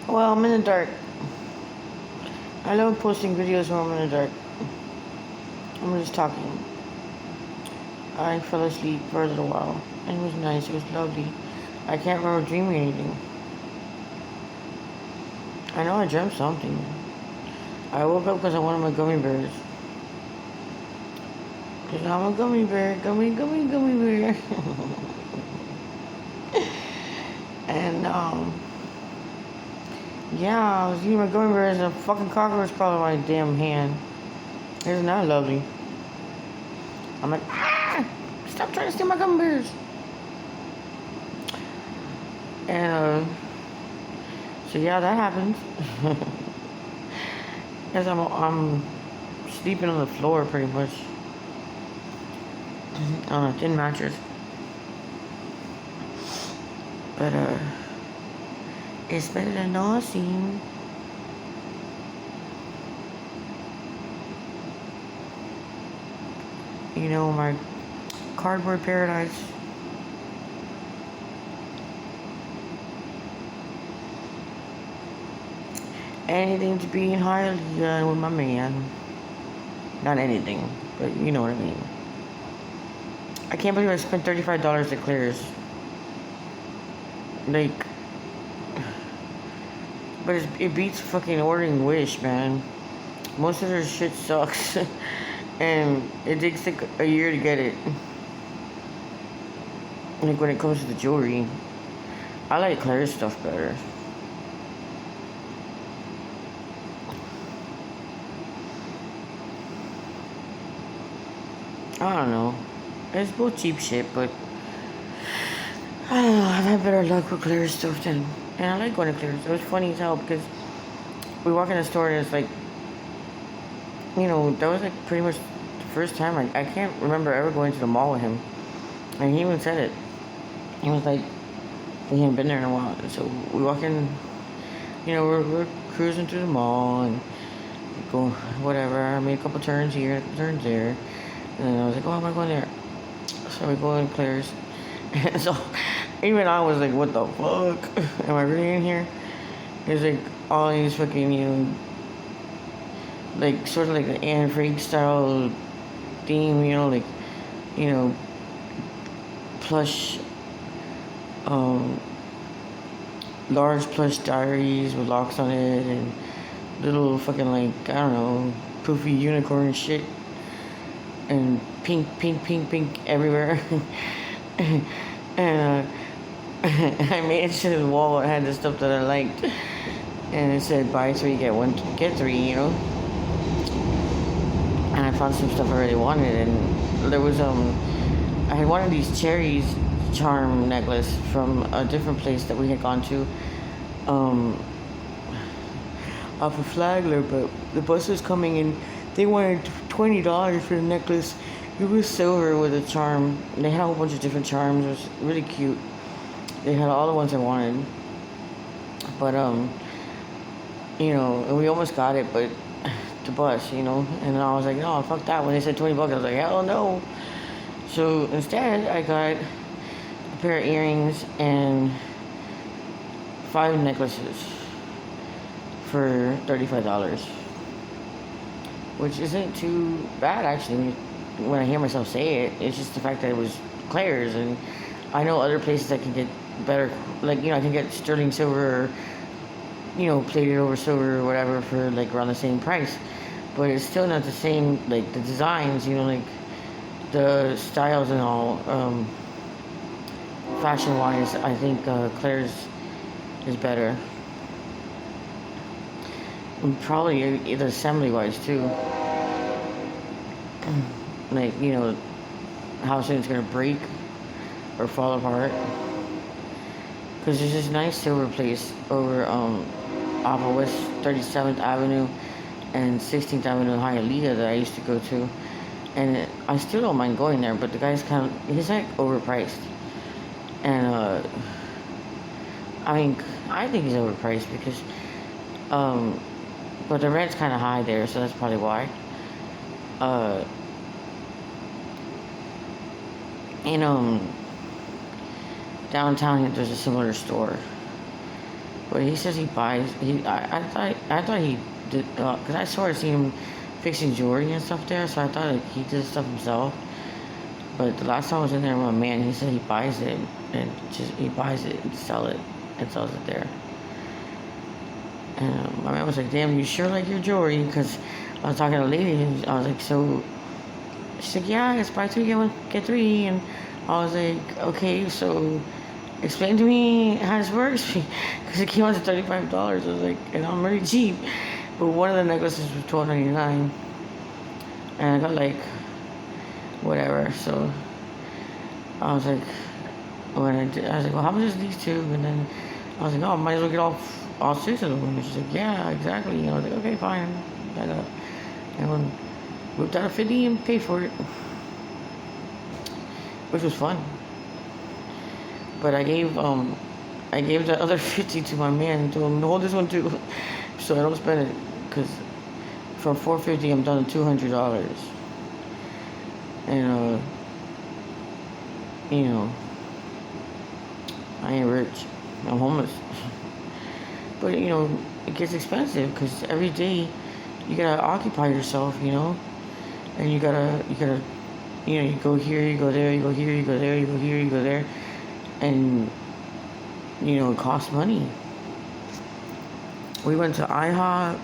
Well, I'm in the dark. I love posting videos when I'm in the dark. I'm just talking. I fell asleep for a little while. And it was nice. It was lovely. I can't remember dreaming anything. I know I dreamt something. I woke up because I wanted my gummy bears. Because I'm a gummy bear. Gummy bear. And, yeah, I was eating my gummy bears and a fucking cockroach crawled on my damn hand. Isn't that lovely? I'm like, stop trying to steal my gummy bears. And, so yeah, that happened. Because I'm sleeping on the floor pretty much. On a thin mattress. But, it's better than nothing. You know, my cardboard paradise. Anything to be entirely done with my man. Not anything, but you know what I mean. I can't believe I spent $35 at Claire's. Like, but it beats fucking ordering Wish, man. Most of their shit sucks. And it takes like a year to get it. Like when it comes to the jewelry. I like Claire's stuff better. I don't know. It's both cheap shit, but I don't know. I've had better luck with Claire's stuff than. And I like going to Claire's. It was funny as hell because we walk in the store and it's like, you know, that was like pretty much the first time. I can't remember ever going to the mall with him. And he even said it. He was like, he hadn't been there in a while. And so we walk in, you know, we're cruising through the mall and go, whatever. I made a couple turns here, a couple turns there. And then I was like, oh, I'm going there. So we go in Claire's. And so even I was like, what the fuck? Am I really in here? There's like all these fucking, you know, like sort of like an Anne Frank style theme, you know, like, you know, plush, large plush diaries with locks on it and little fucking like, I don't know, poofy unicorn shit. And pink everywhere. And I made it to the wall. It had the stuff that I liked, and it said buy 3 get 3, you know. And I found some stuff I really wanted, and there was I had one of these cherries charm necklace from a different place that we had gone to, off of Flagler, but the bus was coming and they wanted $20 for the necklace. It was silver with a charm. They had a whole bunch of different charms. It was really cute. They had all the ones I wanted. But, you know, and we almost got it, but the bus, you know. And I was like, no, fuck that. When they said $20, I was like, hell no. So instead, I got a pair of earrings and 5 necklaces for $35. Which isn't too bad, actually, when I hear myself say it. It's just the fact that it was Claire's, and I know other places I can get better, like, you know, I can get sterling silver or, you know, plated over silver or whatever for, like, around the same price. But it's still not the same, like, the designs, you know, like, the styles and all, fashion-wise, I think Claire's is better. And probably either assembly-wise, too. Like, you know, how soon it's gonna break or fall apart. Because there's this nice silver place over off of West 37th Avenue and 16th Avenue in Hialeah that I used to go to. And I still don't mind going there, but the guy's he's like overpriced. And I think he's overpriced because but the rent's kind of high there, so that's probably why. In downtown, there's a similar store, But he says he buys. I thought he did because I sort of seen him fixing jewelry and stuff there. So I thought like, he did stuff himself. But the last time I was in there with my man, he said he buys it and just he buys it and sells it there. And my man was like, "Damn, you sure like your jewelry?" Because I was talking to a lady and I was like, "So," she's like, "Yeah, it's buy two get one get three." And I was like, "Okay, so explain to me how this works," because it came out to $35. I was like, and I'm really cheap. But one of the necklaces was $12.99, and I got like whatever. So I was like, I was like, "Well, how much is these two?" And then I was like, "Oh, I might as well get all six of them." And she's like, "Yeah, exactly." And I was like, "Okay, fine." And when whipped out a 50 and paid for it, which was fun. But I gave the other 50 to my man and told him to hold this one too, so I don't spend it. Cause from $450 I'm done to $200, and you know, I ain't rich, I'm homeless. But you know, it gets expensive because every day you gotta occupy yourself, you know, and you gotta, you know, you go here, you go there, you go here, you go there, you go here, you go there, and you know, it costs money. We went to IHOP,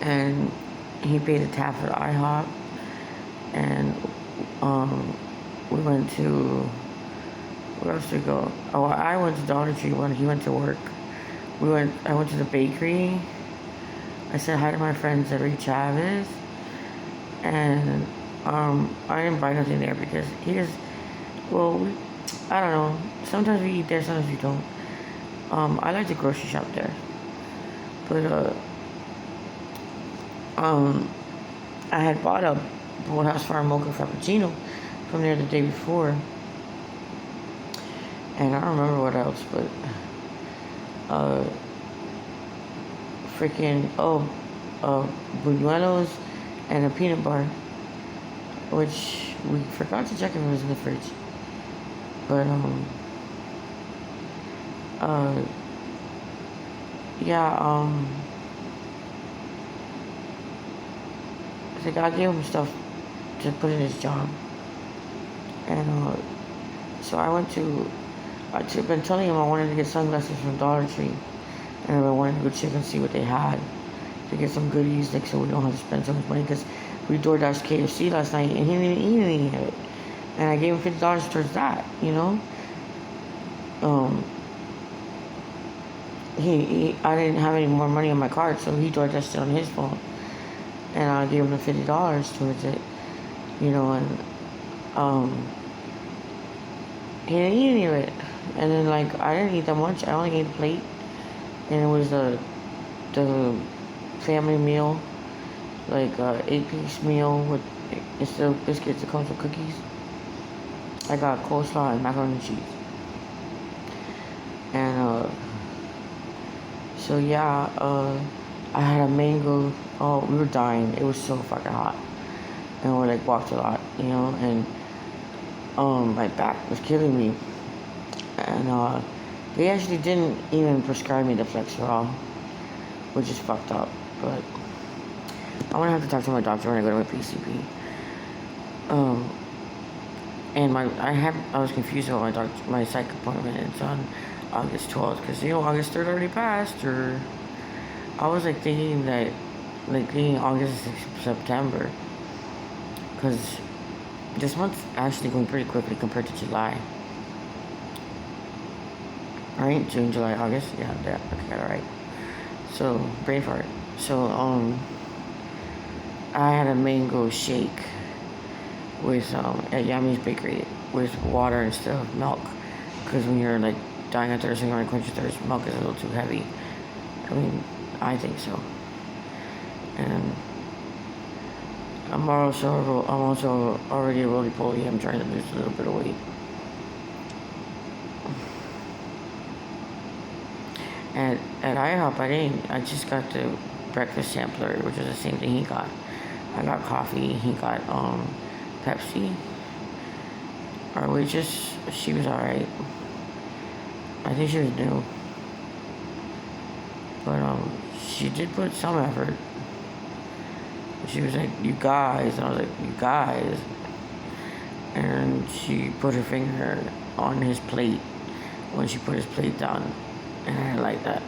and he paid the tab for the IHOP, and we went to, where else did we go? Oh, I went to Dollar Tree when he went to work. I went to the bakery. I said hi to my friends at Ray Chavez, and I didn't buy nothing there because he just, well, I don't know. Sometimes we eat there, sometimes we don't. I like to grocery shop there, but I had bought a Boathouse Farm Mocha Frappuccino from there the day before, and I don't remember what else, but buñuelos and a peanut bar, which we forgot to check if it was in the fridge. But yeah, the guy gave him stuff to put in his job, and so I've been telling him I wanted to get sunglasses from Dollar Tree, and I've been wanting to go check and see what they had to get some goodies, like, so we don't have to spend so much money, because we DoorDashed KFC last night and he didn't even eat any of it, and I gave him $50 towards that, you know. I didn't have any more money on my card, so he DoorDashed it on his phone, and I gave him the $50 towards it, you know, and he didn't eat any of it. And then, like, I didn't eat that much. I only ate a plate, and it was the family meal, like 8-piece meal with, instead of biscuits, it comes with cookies. I got coleslaw and macaroni and cheese. And so yeah, I had a mango. Oh, we were dying. It was so fucking hot, and we like walked a lot, you know, and my back was killing me, and they actually didn't even prescribe me the Flexerol, which is fucked up. But I'm gonna have to talk to my doctor when I go to my PCP. And I was confused about my psych appointment. It's on August 12th, because, you know, August 3rd already passed, or I was like thinking August is September, because this month's actually going pretty quickly compared to July. Right? June, July, August? Yeah, okay, got it right. So, brain fart. So, I had a mango shake with, at Yami's Bakery, with water instead of milk, because when you're, like, dying of thirst and you want to quench your thirst, milk is a little too heavy. I mean, I think so. And I'm also already roly-poly. I'm trying to lose a little bit of weight. And at IHOP, I just got the breakfast sampler, which is the same thing he got. I got coffee, he got Pepsi. Our waitress, she was alright. I think she was new. But she did put some effort. She was like, "You guys," and I was like, "You guys," and she put her finger on his plate when she put his plate down, and I like that.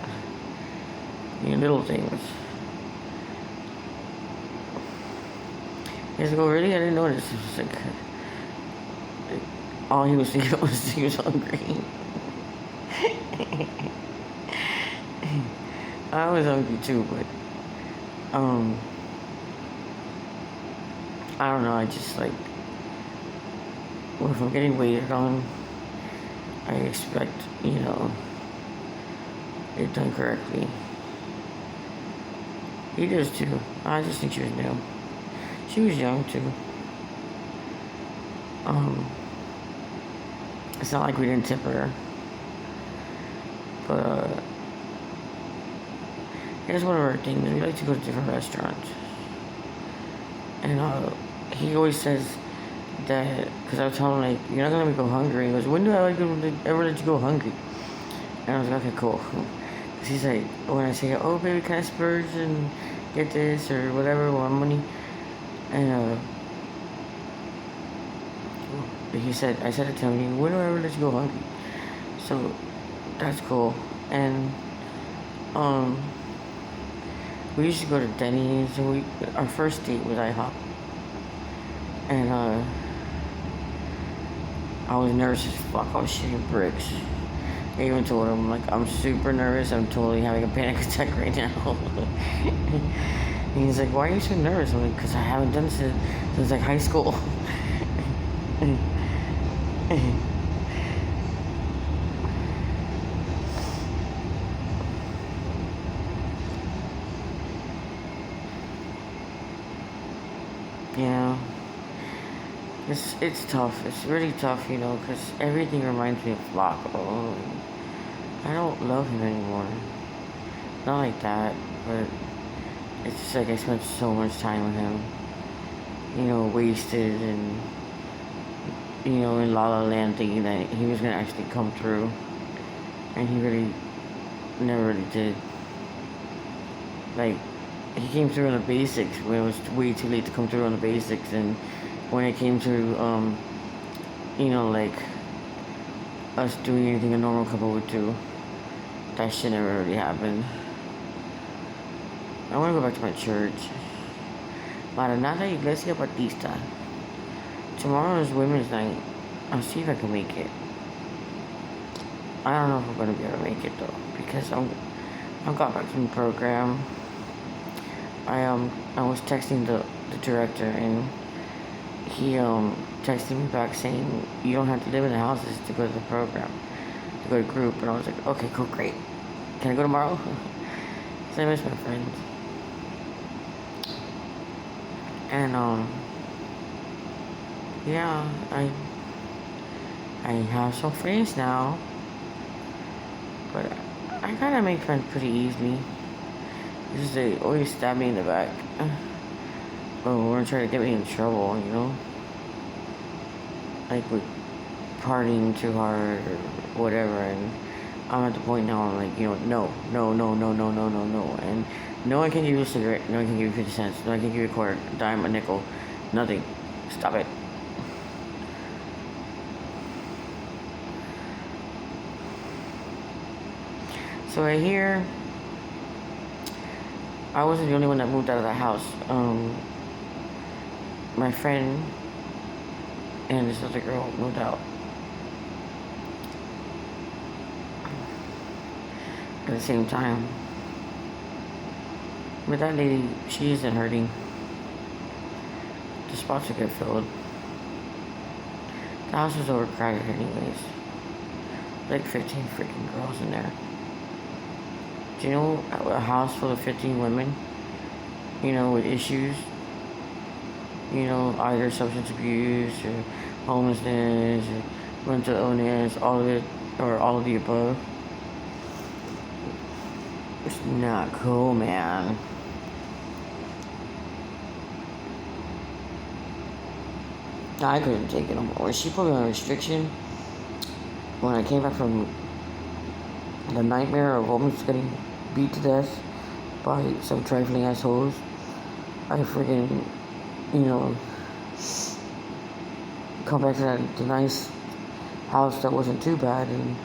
Little things. He's like, "Oh, really? I didn't notice." It was like, all he was thinking was he was hungry. I was hungry too, but I don't know. I just like, well, if I'm getting waited on, I expect it done correctly. He does too. I just think she was new. She was young too. It's not like we didn't tip her. But here's one of our things. We like to go to different restaurants. And he always says that, because I was telling him, like, "You're not going to make me go hungry." He goes, "When do I ever let you go hungry?" And I was like, "Okay, cool." Because he's like, when I say, "Oh, baby, can I splurge and get this or whatever, want money?" And I said it to him, "When do I ever let you go hungry?" So that's cool. And we used to go to Denny's, and our first date was IHOP. And I was nervous as fuck. I was shitting bricks. I even told him, like, "I'm super nervous. I'm totally having a panic attack right now." And he's like, "Why are you so nervous?" I'm like, "Because I haven't done this since like high school." Yeah. It's tough. It's really tough, because everything reminds me of Flacco. I don't love him anymore. Not like that, but it's just like I spent so much time with him. Wasted and, in La La Land thinking that he was going to actually come through. And he really never really did. Like, he came through on the basics when it was way too late to come through on the basics. And when it came to, like, us doing anything a normal couple would do, that shit never really happened. I want to go back to my church. Maranatha Iglesia Batista. Tomorrow is Women's Night. I'll see if I can make it. I don't know if I'm gonna be able to make it though, because I got back from the program. I was texting the director, and he texted me back saying, "You don't have to live in the houses to go to the program, to go to group." And I was like, "Okay, cool, great. Can I go tomorrow?" Because I miss my friends. And yeah, I have some friends now, but I kind of make friends pretty easily. Because they always stab me in the back. Or try to get me in trouble, like with partying too hard or whatever. And I'm at the point now, I'm like, no. And no one can give you a cigarette, no one can give you 50 cents, no one can give you a quarter, a dime, a nickel, nothing. Stop it. So right here, I wasn't the only one that moved out of the house. My friend and this other girl moved out at the same time. But that lady, she isn't hurting. The spots will get filled. The house is overcrowded anyways. Like 15 freaking girls in there. Do you know a house full of 15 women, with issues, either substance abuse or homelessness or mental illness, all of it, or all of the above? It's not cool, man. I couldn't take it no more. She put me on a restriction when I came back from the nightmare of almost getting beat to death by some trifling assholes. I freaking, you know, come back to the nice house that wasn't too bad, and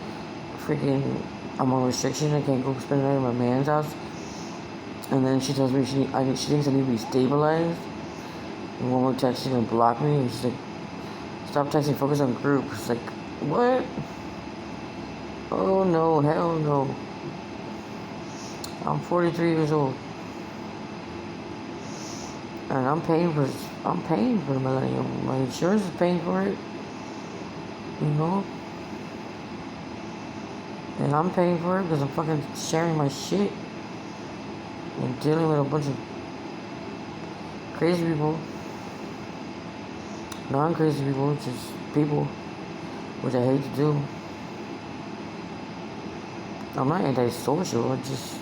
freaking, I'm on restriction. I can't go spend the night at my man's house. And then she tells me she thinks I need to be stabilized. And one more text, she's gonna block me. And she's like, stop texting, focus on group. It's like, what? Oh no, hell no. I'm 43 years old. And I'm paying for the millennium. My insurance is paying for it. You know? And I'm paying for it because I'm fucking sharing my shit. And dealing with a bunch of crazy people. Non-crazy people, just people, which I hate to do. I'm not antisocial, I just,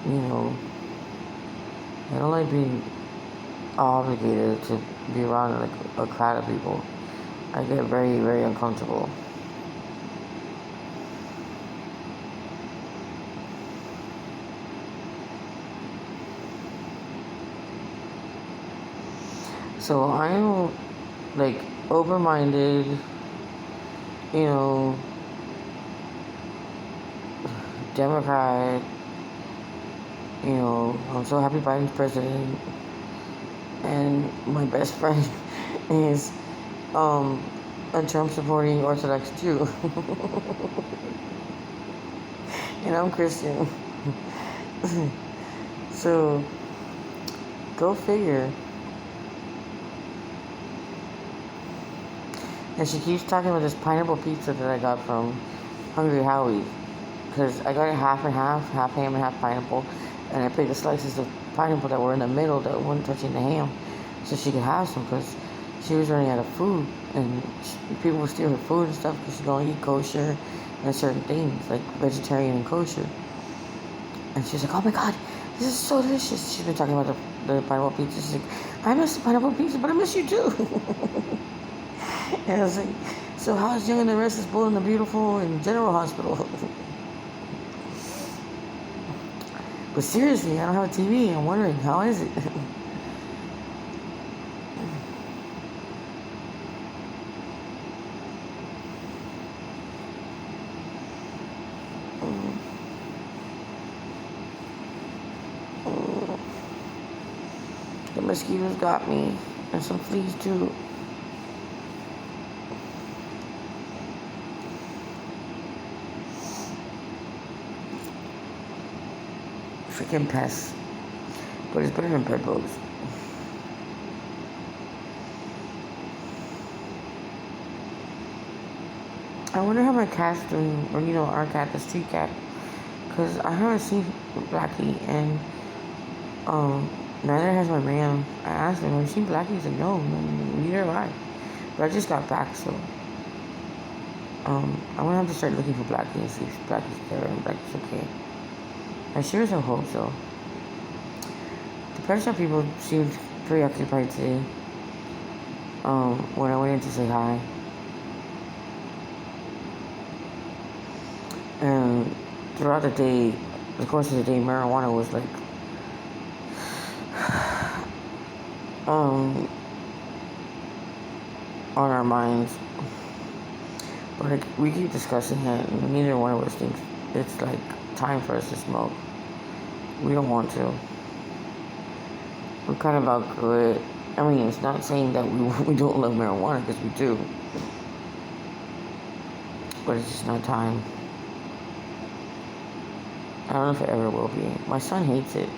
you know, I don't like being obligated to be around like a crowd of people. I get very, very uncomfortable. So I'm like open-minded, you know, Democrat, you know, I'm so happy Biden's president. And my best friend is a Trump supporting Orthodox Jew. And I'm Christian. So go figure. And she keeps talking about this pineapple pizza that I got from Hungry Howie. Because I got it half and half ham and half pineapple. And I picked the slices of pineapple that were in the middle that weren't touching the ham. So she could have some, because she was running out of food. And people would steal her food and stuff because she's going to eat kosher and certain things, like vegetarian and kosher. And she's like, oh my God, this is so delicious. She's been talking about the pineapple pizza. She's like, I miss the pineapple pizza, but I miss you too. And I was like, so how's Young and the Restless, Bold and the Beautiful in General Hospital? But seriously, I don't have a TV. I'm wondering, how is it? The mosquitoes got me, and some fleas too. Freaking pests. But it's better than bed bugs. I wonder how my cat's doing, or our cat, the street cat. Because I haven't seen Blackie, and neither has my man. I asked him, have you seen Blackie? He's like, no, neither have I. But I just got back, so I'm gonna have to start looking for Blackie and see if Blackie's there and Blackie's okay. I sure as hell hope so. The pet shop people seemed preoccupied today. When I went in to say hi. And throughout the day, the course of the day, marijuana was like, on our minds. But like, we keep discussing it, and neither one of us thinks it's like time for us to smoke. We don't want to. We're kind of outgrew it. I mean, it's not saying that we don't love marijuana, because we do. But it's just not time. I don't know if it ever will be. My son hates it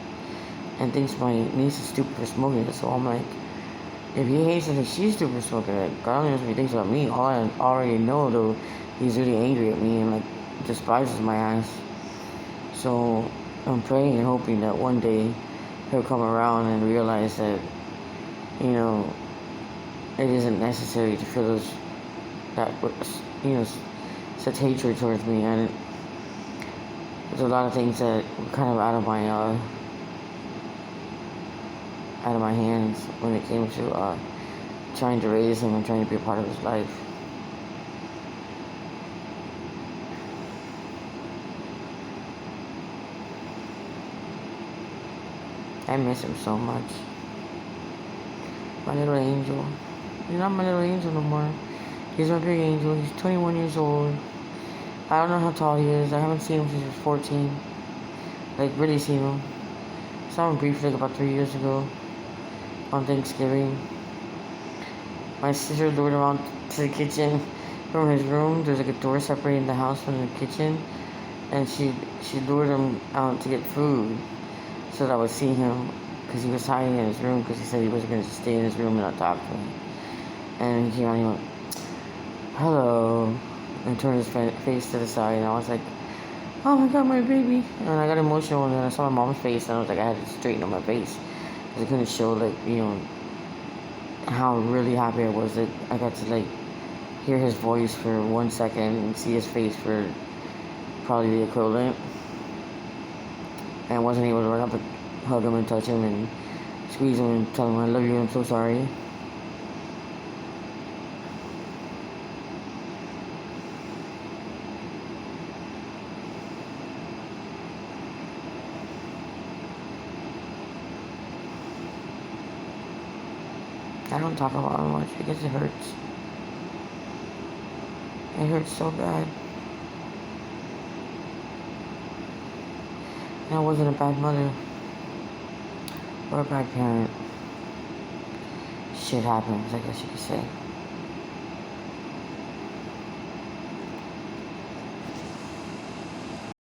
and thinks my niece is stupid for smoking it. So I'm like, if he hates it and she's stupid for smoking it, God only knows what he thinks about me. All I already know, though, he's really angry at me and like despises my ass. So I'm praying and hoping that one day he'll come around and realize that, it isn't necessary to feel such hatred towards me. And there's a lot of things that were kind of out of my hands when it came to trying to raise him and trying to be a part of his life. I miss him so much. My little angel. He's not my little angel no more. He's my big angel. He's 21 years old. I don't know how tall he is. I haven't seen him since he was 14. Like, really seen him. Saw him briefly, like, about 3 years ago. On Thanksgiving. My sister lured him out to the kitchen from his room. There's like a door separating the house from the kitchen. And she lured him out to get food so that I would see him, because he was hiding in his room because he said he wasn't going to stay in his room and not talk to him. And he came out and he went, hello, and turned his face to the side, and I was like, oh my god, my baby. And I got emotional, and then I saw my mom's face, and I was like, I had to straighten up my face because I couldn't show, like, you know, how really happy I was that I got to, like, hear his voice for 1 second and see his face for probably the equivalent. And I wasn't able to run up and hug him and touch him and squeeze him and tell him I love you and I'm so sorry. I don't talk about it much because it hurts. It hurts so bad. And I wasn't a bad mother or a bad parent. Shit happens, I guess you could say.